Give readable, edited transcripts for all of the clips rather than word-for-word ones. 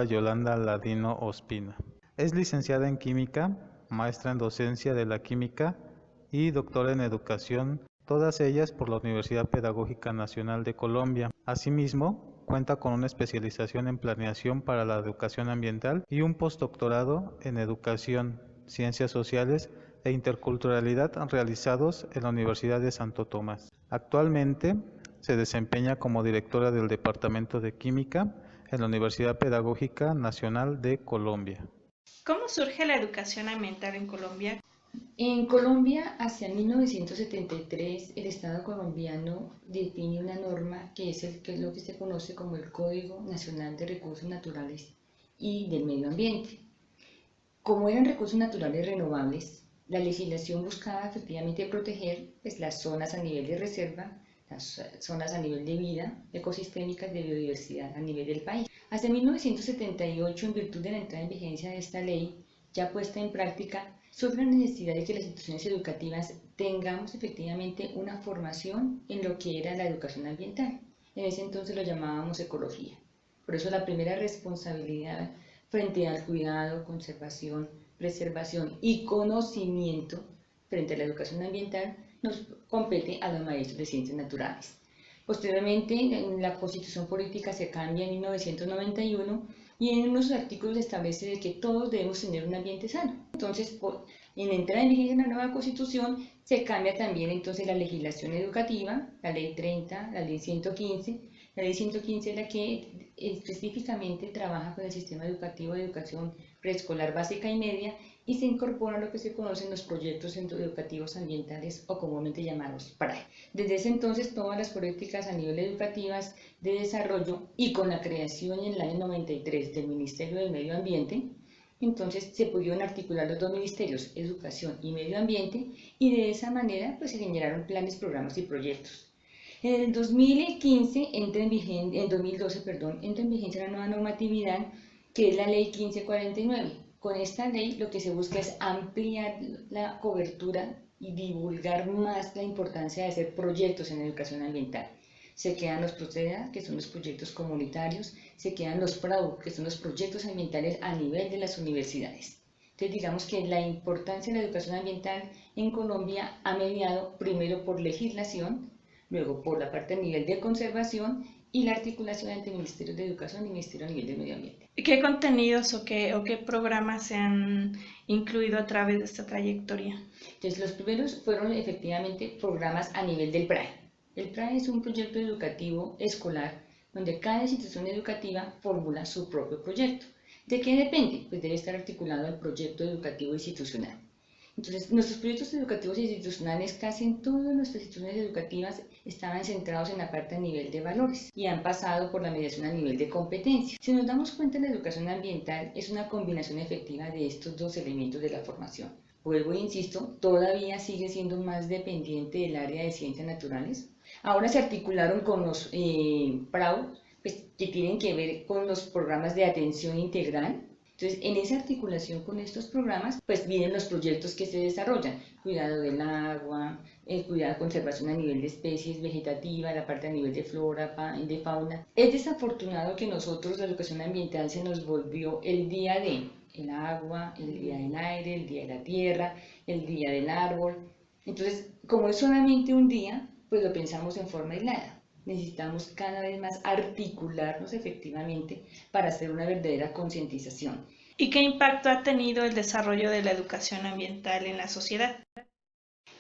doctora Yolanda Ladino Ospina. Es licenciada en Química, maestra en Docencia de la Química y doctora en Educación, todas ellas por la Universidad Pedagógica Nacional de Colombia. Asimismo, cuenta con una especialización en Planeación para la Educación Ambiental y un postdoctorado en Educación, Ciencias Sociales e Interculturalidad realizados en la Universidad de Santo Tomás. Actualmente se desempeña como directora del Departamento de Química en la Universidad Pedagógica Nacional de Colombia. ¿Cómo surge la educación ambiental en Colombia? En Colombia, hacia 1973, el Estado colombiano define una norma que es lo que se conoce como el Código Nacional de Recursos Naturales y del Medio Ambiente. Como eran recursos naturales renovables, la legislación buscaba efectivamente proteger las zonas a nivel de reserva, las zonas a nivel de vida ecosistémicas de biodiversidad a nivel del país. Hasta 1978, en virtud de la entrada en vigencia de esta ley, ya puesta en práctica, surge la necesidad de que las instituciones educativas tengamos efectivamente una formación en lo que era la educación ambiental. En ese entonces lo llamábamos ecología. Por eso la primera responsabilidad frente al cuidado, conservación, preservación y conocimiento frente a la educación ambiental nos compete a los maestros de ciencias naturales. Posteriormente, la Constitución Política se cambia en 1991 y en unos artículos establece que todos debemos tener un ambiente sano. Entonces, en la entrada en vigencia de la nueva Constitución, se cambia también entonces la legislación educativa, la Ley 30, la Ley 115. La Ley 115 es la que específicamente trabaja con el sistema educativo de educación preescolar básica y media y se incorpora lo que se conocen los proyectos educativos ambientales o comúnmente llamados PRAE. Desde ese entonces todas las políticas a nivel educativas de desarrollo y con la creación en el año 93 del Ministerio del Medio Ambiente, entonces se pudieron articular los dos ministerios, Educación y Medio Ambiente, y de esa manera pues se generaron planes, programas y proyectos. En el 2015 en 2012, entra en vigencia la nueva normatividad que es la Ley 1549. Con esta ley lo que se busca es ampliar la cobertura y divulgar más la importancia de hacer proyectos en educación ambiental. Se quedan los PROCEDA, que son los proyectos comunitarios, se quedan los PRAU, que son los proyectos ambientales a nivel de las universidades. Entonces digamos que la importancia de la educación ambiental en Colombia ha mediado primero por legislación, luego por la parte a nivel de conservación y la articulación entre Ministerios de Educación y Ministerio a nivel del Medio Ambiente. ¿Qué contenidos o qué programas se han incluido a través de esta trayectoria? Entonces los primeros fueron efectivamente programas a nivel del PRAE. El PRAE es un proyecto educativo escolar donde cada institución educativa formula su propio proyecto. ¿De qué depende? Pues debe estar articulado al proyecto educativo institucional. Entonces, nuestros proyectos educativos e institucionales, casi en todas nuestras instituciones educativas, estaban centrados en la parte a nivel de valores y han pasado por la mediación a nivel de competencia. Si nos damos cuenta, la educación ambiental es una combinación efectiva de estos dos elementos de la formación. Vuelvo e insisto, todavía sigue siendo más dependiente del área de ciencias naturales. Ahora se articularon con los PRAU, pues, que tienen que ver con los programas de atención integral. Entonces, en esa articulación con estos programas, pues vienen los proyectos que se desarrollan, cuidado del agua, el cuidado de conservación a nivel de especies vegetativas, la parte a nivel de flora, de fauna. Es desafortunado que nosotros la educación ambiental se nos volvió el día de el agua, el día del aire, el día de la tierra, el día del árbol. Entonces, como es solamente un día, pues lo pensamos en forma aislada. Necesitamos cada vez más articularnos efectivamente para hacer una verdadera concientización. ¿Y qué impacto ha tenido el desarrollo de la educación ambiental en la sociedad?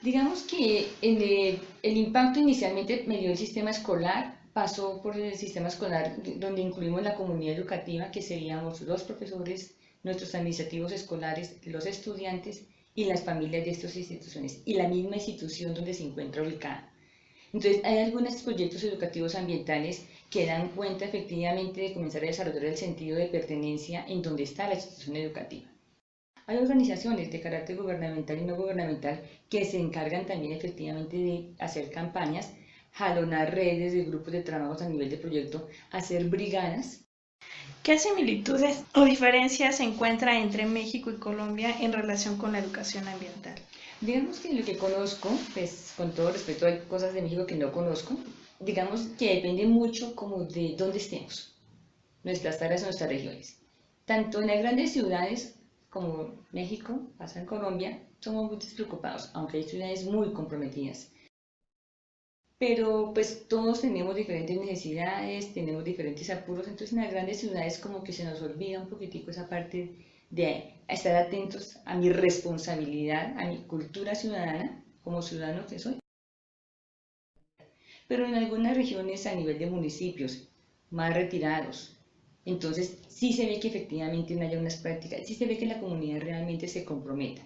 Digamos que el impacto inicialmente me dio el sistema escolar, pasó por el sistema escolar donde incluimos la comunidad educativa, que seríamos los profesores, nuestros administrativos escolares, los estudiantes y las familias de estas instituciones, y la misma institución donde se encuentra ubicada. Entonces, hay algunos proyectos educativos ambientales que dan cuenta efectivamente de comenzar a desarrollar el sentido de pertenencia en donde está la institución educativa. Hay organizaciones de carácter gubernamental y no gubernamental que se encargan también efectivamente de hacer campañas, jalonar redes de grupos de trabajos a nivel de proyecto, hacer brigadas. ¿Qué similitudes o diferencias se encuentra entre México y Colombia en relación con la educación ambiental? Digamos que lo que conozco, pues con todo respeto hay cosas de México que no conozco, digamos que depende mucho como de dónde estemos, nuestras áreas o nuestras regiones. Tanto en las grandes ciudades como México, pasa en Colombia, somos muy despreocupados, aunque hay ciudades muy comprometidas. Pero pues todos tenemos diferentes necesidades, tenemos diferentes apuros, entonces en las grandes ciudades como que se nos olvida un poquitico esa parte de estar atentos a mi responsabilidad, a mi cultura ciudadana, como ciudadano que soy. Pero en algunas regiones a nivel de municipios más retirados, entonces sí se ve que efectivamente no haya unas prácticas, sí se ve que la comunidad realmente se comprometa.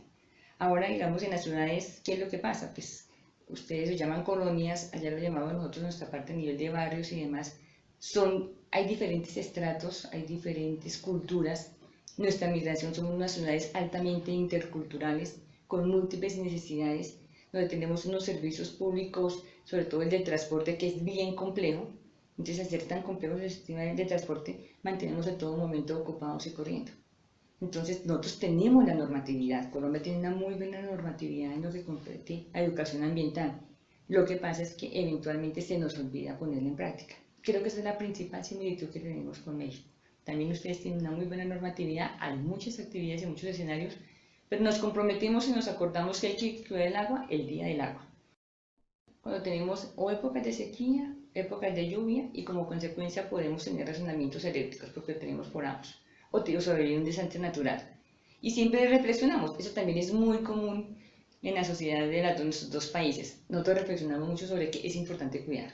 Ahora, digamos, en las ciudades, ¿qué es lo que pasa? Pues ustedes lo llaman colonias, allá lo llamamos nosotros nuestra parte a nivel de barrios y demás. Hay diferentes estratos, hay diferentes culturas. Nuestra migración somos unas ciudades altamente interculturales, con múltiples necesidades, donde tenemos unos servicios públicos, sobre todo el del transporte, que es bien complejo. Entonces, al ser tan complejo el sistema de transporte, mantenemos en todo momento ocupados y corriendo. Entonces, nosotros tenemos la normatividad. Colombia tiene una muy buena normatividad en lo que compete a educación ambiental. Lo que pasa es que eventualmente se nos olvida ponerla en práctica. Creo que esa es la principal similitud que tenemos con México. También ustedes tienen una muy buena normatividad, hay muchas actividades y muchos escenarios, pero nos comprometimos y nos acordamos que hay que cuidar el agua el día del agua. Cuando tenemos o épocas de sequía, épocas de lluvia y como consecuencia podemos tener razonamientos eléctricos porque tenemos por años o sobrevivir un desastre natural. Y siempre reflexionamos, eso también es muy común en la sociedad de los dos países. Nosotros reflexionamos mucho sobre que es importante cuidar,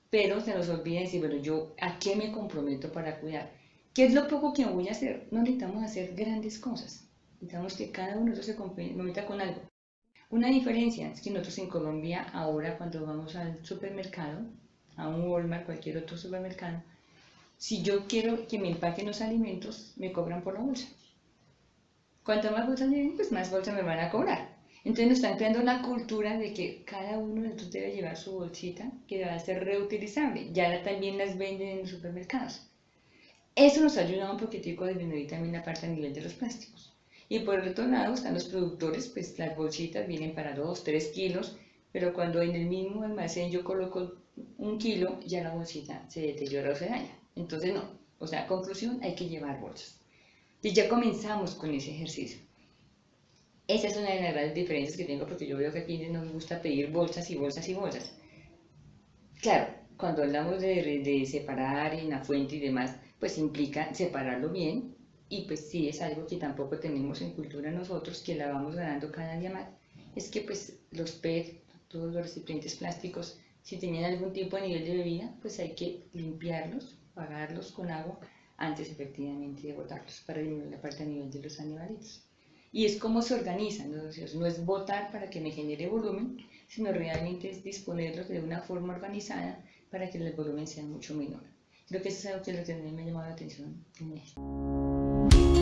pero se nos olvida decir, bueno, yo a qué me comprometo para cuidar. ¿Qué es lo poco que voy a hacer? No necesitamos hacer grandes cosas, necesitamos que cada uno de nosotros se comprometa con algo. Una diferencia es que nosotros en Colombia ahora cuando vamos al supermercado, a un Walmart, cualquier otro supermercado, si yo quiero que me empaquen los alimentos, me cobran por la bolsa. Cuanto más bolsas lleven, pues más bolsas me van a cobrar. Entonces nos están creando una cultura de que cada uno de nosotros debe llevar su bolsita que va a ser reutilizable. Ya también las venden en los supermercados. Eso nos ayuda un poquitico a disminuir también la parte a nivel de los plásticos. Y por el otro lado están los productores, pues las bolsitas vienen para 2, 3 kilos, pero cuando en el mismo almacén yo coloco 1 kilo, ya la bolsita se deteriora o se daña. Entonces no, o sea, conclusión, hay que llevar bolsas. Y ya comenzamos con ese ejercicio. Esa es una de las grandes diferencias que tengo porque yo veo que aquí no me gusta pedir bolsas y bolsas y bolsas. Claro, cuando hablamos de separar en la fuente y demás, pues implica separarlo bien y pues sí es algo que tampoco tenemos en cultura nosotros, que la vamos ganando cada día más. Es que pues los PET, todos los recipientes plásticos, si tenían algún tipo de nivel de bebida, pues hay que limpiarlos, pagarlos con agua antes efectivamente de botarlos para disminuir la parte a nivel de los animalitos. Y es como se organizan, ¿no? No es botar para que me genere volumen, sino realmente es disponerlos de una forma organizada para que el volumen sea mucho menor. Creo que eso es algo que me ha llamado la atención en México.